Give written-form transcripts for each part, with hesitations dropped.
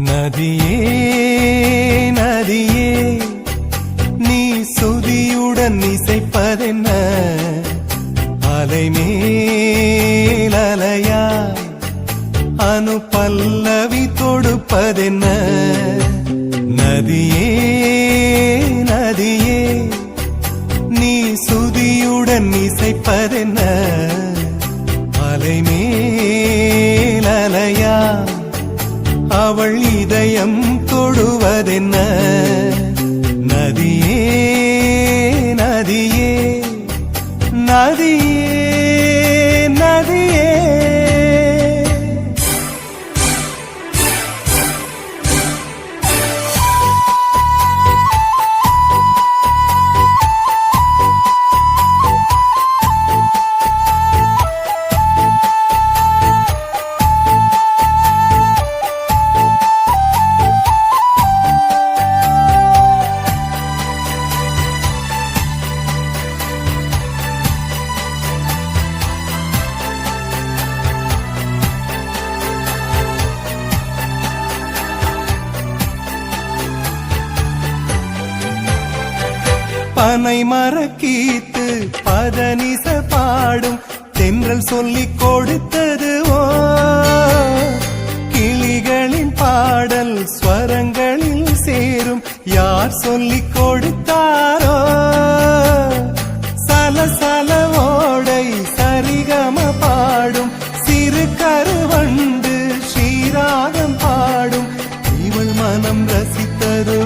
நதியே நதியே நீ சுதியுடன் இசைப்பதென்ன அலைமேல் அலையாய் அனு பல்லவி தொடுப்பதென்ன நதியே நதியே நீ சுதியுடன் இசைப்பதென்ன அலைமேல் அலையாய் அவள் இதயம் தொடுவதென்ன நதியே நதியே நதியே நதியே பனை மரக்கீத்து பதனிச பாடும் தென்றல் சொல்லிக் கொடுத்தது ஓ கிளிகளின் பாடல் ஸ்வரங்களில் சேரும் யார் சொல்லிக் கொடுத்தாரோ சலசல ஓடை சரிகம பாடும் சிறு கருவண்டு ஸ்ரீராகம் பாடும் இவள் மனம் ரசித்ததோ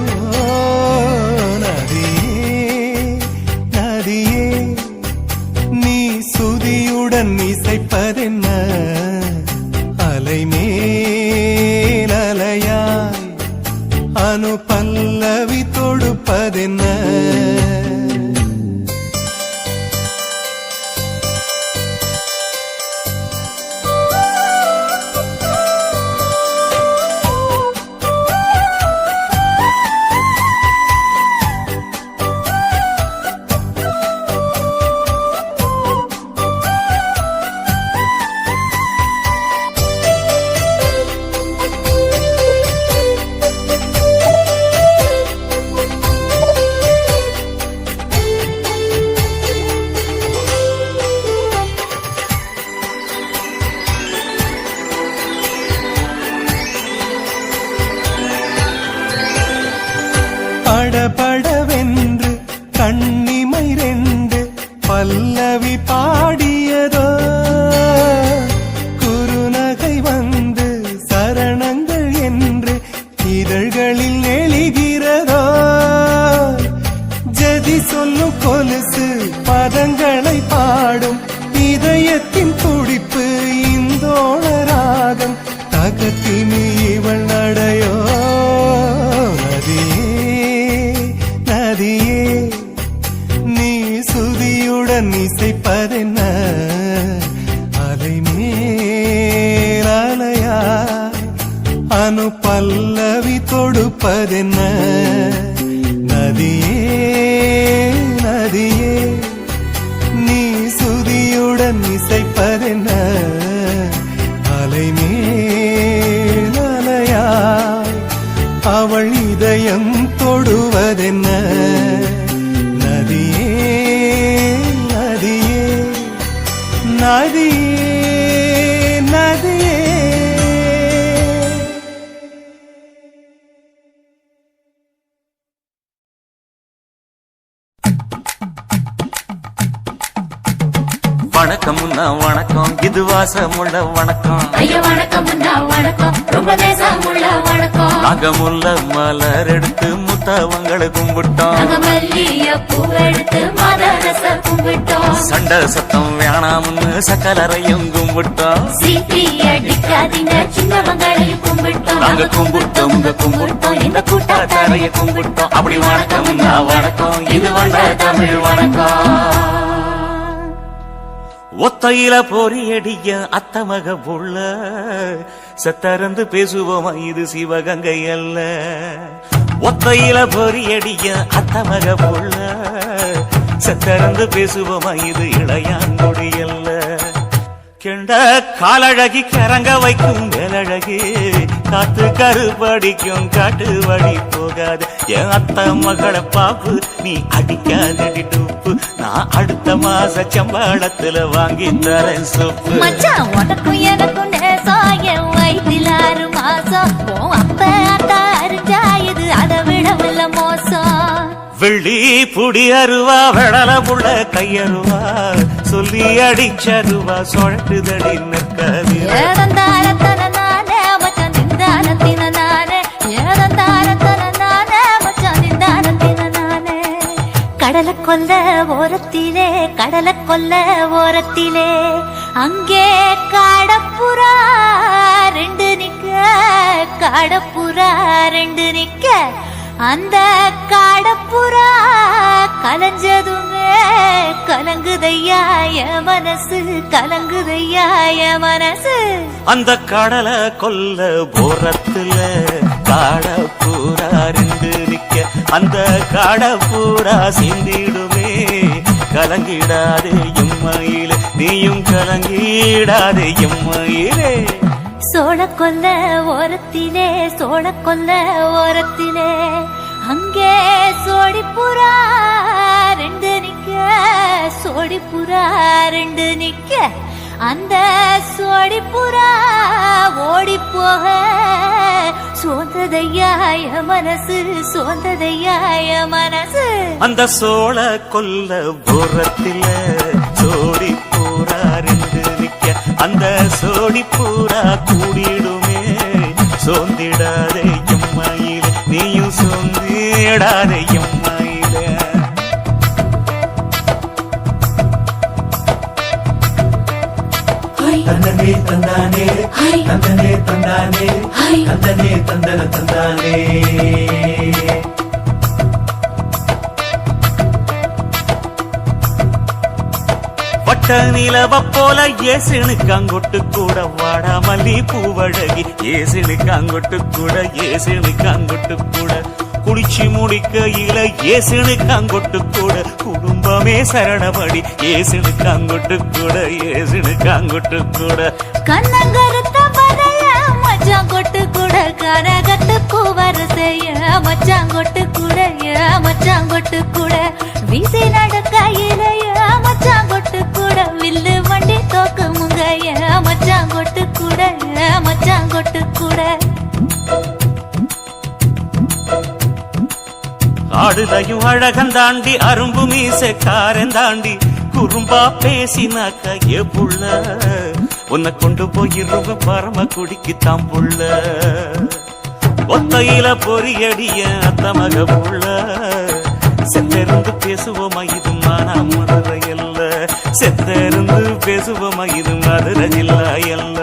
இசைப்பதென்ன அலைமேல் அலையாய் அனு பல்லவி தொடுப்பதென்ன படபடவென்று கண்ணிமை ரெண்டு பல்லவி பாடியதோ குறுநகை வந்து சரணங்கள் என்று இதழ்களில் நெளிகிறதோ ஜதி சொல்லும் கொலுசு பதங்களை பாடும் இதயத்தின் துடிப்பு இந்தோள ராகம் தகத்தினி இவள் நடையோ நதியே நீ சுதியுடன் இசைப்பதென்ன அலைமேல் அலையாய் அனு பல்லவி தொடுப்பதென்ன நதியே நதியே நீ சுதியுடன் இசைப்பதென்ன அலைமேல் அலையாய் அவள் இதயம் தொடுவதென்ன நதியே நதியே நதியே நதியே வணக்கம் வணக்கம் இது வாசமுள்ள வணக்கம் ஐயா வணக்கம் வணக்கம் ரொம்ப தேசமுள்ள வணக்கம் நாங்க முல்ல மலர் எடுத்து முத்தவங்களை கும்பிட்டோம் மல்லிய பூவெடுத்து மதரச கும்பிட்டோம் சண்டை சத்தம் வேணாம்னு சக்கலரையும் கும்பிட்டோம் சீட்டி அடிக்காதீங்க சின்னவங்களையும் கும்பிட்டோம் நாங்க கும்பிட்டோம் கும்பிட்டோம் இந்த கூட்டாத்தாரைய கும்பிட்டோம் அப்படி வணக்கம் வணக்கம் இது வந்த தமிழ் வணக்கம் ஒத்தையில பொறியடிய அத்தமக புள்ள சத்தரந்து பேசுவோமா இது சிவகங்கை அல்ல ஒத்தையில பொறியடிய அத்தமக புள்ள சத்தரந்து பேசுவோமா இது இளையாங்குடி அல்ல கெண்ட காலழகி கரங்க வைக்கும் வேலழகி காத்து கருப்படிக்கும் காட்டு வழி போகாது என் அத்த மகளை பாப்பு நீ அடிக்காதடி டூப்பு நான் அடுத்த மாச சம்பளத்துல வாங்கி தரேன் சோப்பு மச்சான் உனக்கும் எனக்கும் நேசம் என் வயிற்றில் 6 மாசம் உன் அப்ப அத்தா அறிஞ்சா இது அதை விடவில்ல மோசம் வெள்ளி புடி அருவா வெடல புள்ள கையருவா சொல்லி அடிச்சருவா சொழட்டுதடி நெற்காது ஏதந்தாரத்தன நானே மச்சான் திந்தாரத்தின நானே ஏதந்தாரத்தன நானே மச்சான் திந்தாரத்தின நானே கடலை கொல்ல ஓரத்திலே அங்கே காடப்புறா 2 நிக்க அந்த காடப்புறா கலஞ்சதுமே கலங்குதையா என் மனசு அந்த கடலை கொல்ல போரத்துல காடப்பூரா 2 நிக்க அந்த காடப்பூரா சிந்திடுமே கலங்கிடாதே எம்மையிலே நீயும் கலங்கிடாதே எம்மையிலே சோழக்கொல்ல ஓரத்திலே அங்கே சோடிப்புறா 2 நிக்க அந்த சோடிப்புறா ஓடி போக சோந்ததையாய மனசு அந்த சோழ கொல்ல போரத்தில சோடி பூரா 2 நிக்க அந்த சோடி பூரா கூடிடுமே சோந்திடாதே எம்மையிலே நீயும் சோந்திடாதே எம்மையிலே தந்தனே தந்தானே தந்தனே தந்தானே தந்தனே தந்தன தந்தானே வட்ட நிலவ போல ஏசினுக்காங்கொட்டு கூட வாடாமல்லி பூவழகி ஏசினுக்காங்கொட்டு கூட குளிச்சு முடிக்கையில ஏசினுக்காங்கொட்டு கூட குடும்பமே சரணமடி ஏசினுக்காங்கொட்டு கூட கண்ணங்கருத்த பறைய மச்சாங்கொட்டு கூட கரகத்து பூவரசைய மச்சாங்கொட்டு கூட வீசி நடக்கையிலைய மச்சாங்கொட்டு கூட வில்லு வண்டி தோக்கு முங்கைய மச்சாங்கொட்டு கூட ஆடுதையும் அழகந்தாண்டி அரும்பு மீசக்காரன் தாண்டி குறும்பா பேசினாக்க ஏ புள்ள உன்னை கொண்டு போயிருவ பரம குடிக்குத்தான் புள்ள ஒத்தையில பொறியடிய அத்த மக புள்ள செத்திருந்து பேசுவோமா இது மானா மதுரை அல்ல செத்திருந்து பேசுவோமா இது மதுரை ஜில்லா அல்ல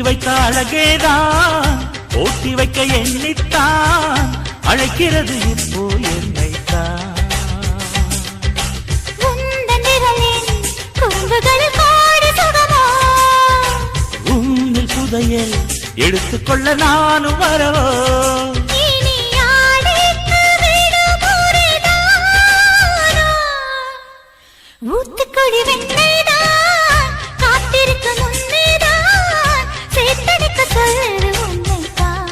வைத்த அழகேதான் ஓட்டி வைக்க எண்ணித்தான் அழைக்கிறது இப்போ என்னைத்தான் உங்கள் புதையல் எடுத்துக்கொள்ள நானும் வரவோ ஊத்துக்கொடி வெண்ணைதான் காத்திருக்க முன்னேதான் சேர்த்தடிக்க சொல்லுது உன்னைத்தான்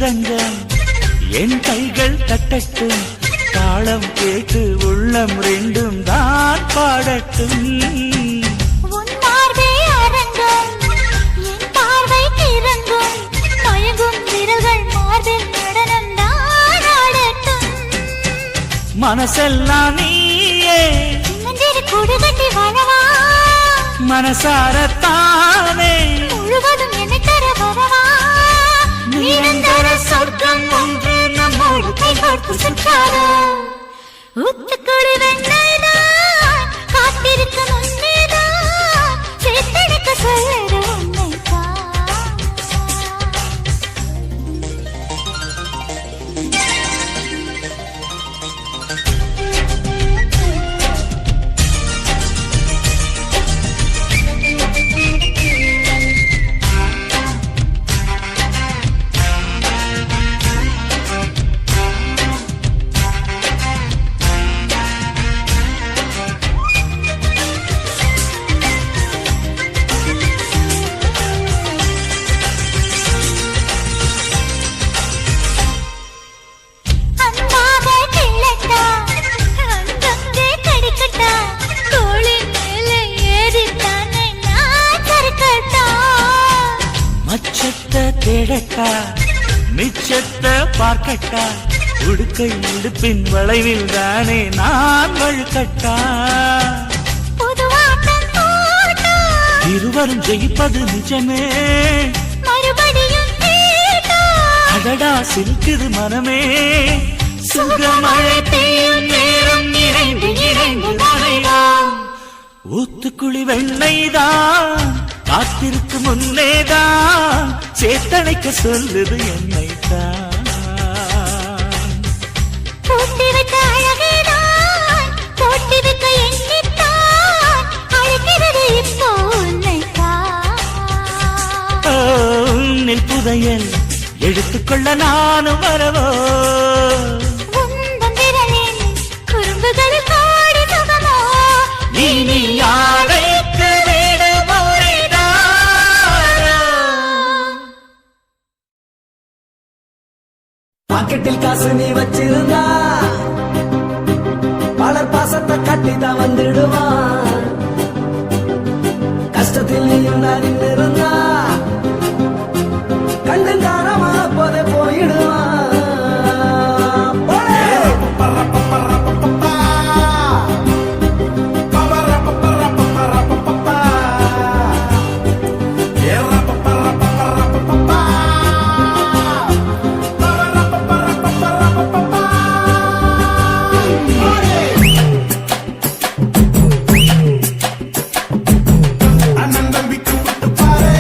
மிருதங்கம் என் கைகள் தட்டட்டும் தாளம் கேட்டு உள்ளம் ரெண்டும் தான் பாடட்டும் உன் பார்வை அரங்கம் என் பார்வை கிறங்கும் மயங்கும் விரல்கள் மார்பில் நடனம் தான் ஆடட்டும் மனசெல்லாம் நீயே மந்திர கூடு கட்டி வாழவா மனசாரத்தானே முழுவதும் என்னை தர வரவா நிரந்தர சொர்க்கம் ஒன்று நம்மோடு கைகோர்த்து சென்றாரோ ஊத்துக்குடி வெண்ணெய்தான் காத்திருக்க முன்னேதான் சேர்த்தெடுக்க சொல்லுற உன்னைத்தான் அன்பாக கிள்ளட்டா அங்கங்கே கடிக்கட்டா தோளின் மேலே ஏறித்தானே நான் சறுக்கட்டா மச்சத்தை தேடட்டா மிச்சத்தை பார்க்கட்டா உடுக்கை உடுப்பின் வளைவில் தானே நான் வழுக்கட்டா புதுவாட்டம் போட்டா இருவரும் ஜெயிப்பது நிஜமே மறுபடியும் கேட்டா அடடா சிரிக்குது மனமே சுகமழை பெய்யும் நேரம் இணைந்து இணைந்து நனைவோம் ஊத்துக்குழி வெண்ணெய்தான் காத்திருக்கு முன்னேதான் சேத்தனைக்க சொல்லுது என்னைத்தான் பூட்டி வைத்த அழகேதான் போட்டி வைக்க எண்ணித்தான் அழைக்கிறது இப்போ உன்னைத்தான் நெல் புதையல் எடுத்துக்கொள்ள நானும் வரவோ உந்தன் விரலில் குறும்புகள் கோடி சுகமோ நீ யாழைக்கு பாக்கெட்டில் காசு நீ வச்சிருந்தா பலர் பாசத்தை கட்டி தான் வந்துடுவான் கஷ்டத்தில் நீயும் நான் இருந்தா கண்டு தானமா போதே போயிடுவான் போடே. அண்ணன் தம்பிக்கு விட்டு பாரு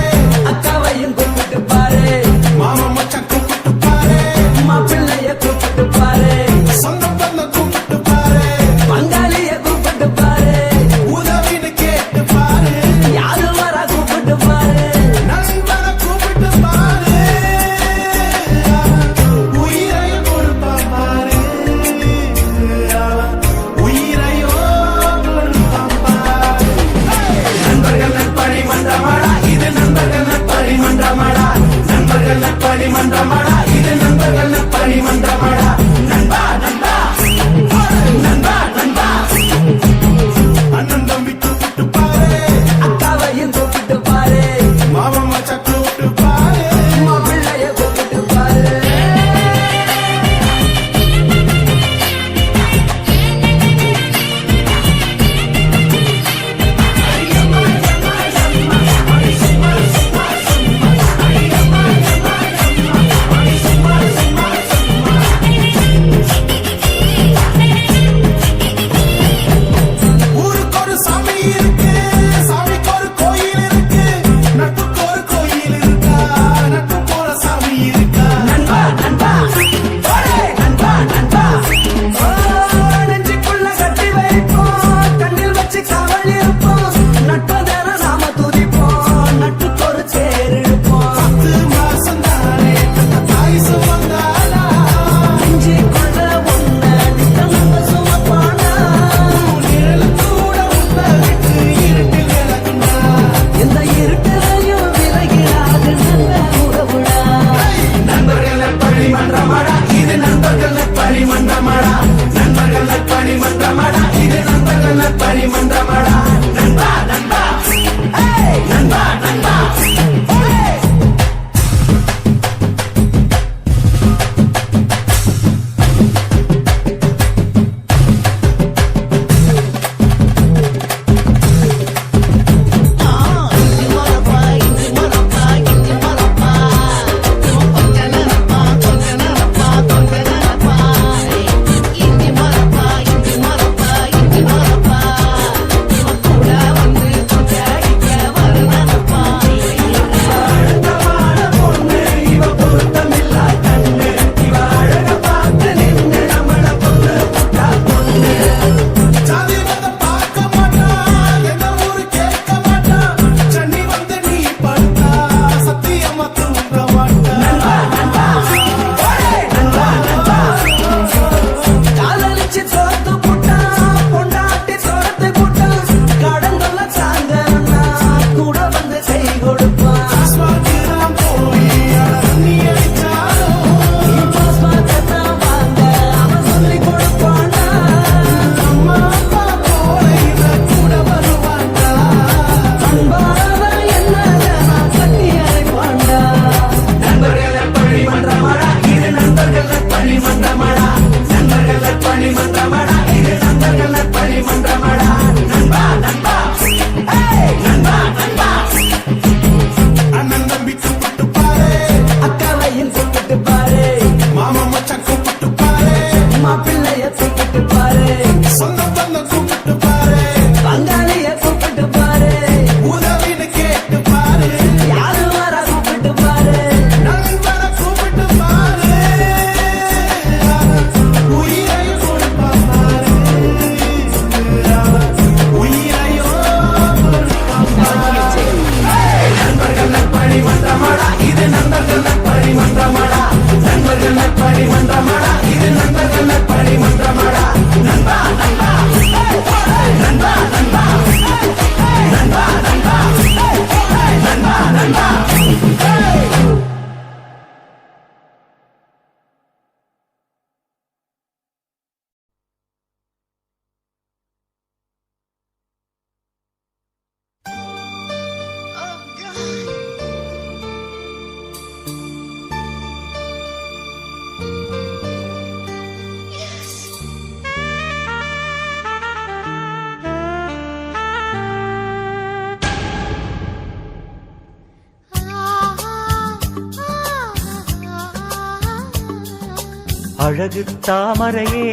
அழகு தாமரையே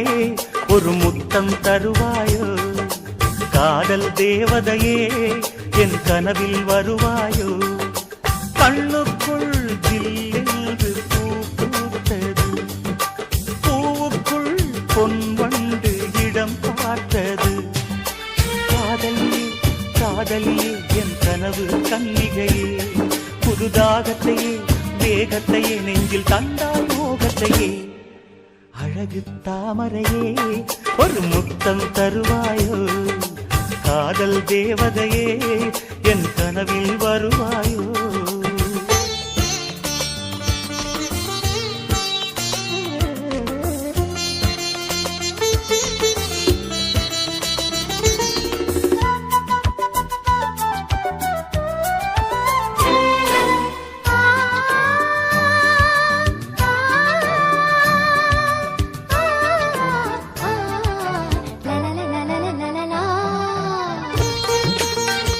ஒரு முத்தம் தருவாயோ காதல் தேவதையே என் கனவில் வருவாயோ கண்ணுக்குள் ஜில்லென்று பூ பூத்தது பூவுக்குள் பொன்வண்டு இடம் பார்த்தது காதலியே காதலியே என் கனவு கன்னிகையே புதுதாகத்தையே வேகத்தையே நெஞ்சில் தந்தாய் மோகத்தையே அழகு தாமரையே ஒரு முத்தம் தருவாயோ காதல் தேவதையே என் கனவில் வருவாயோ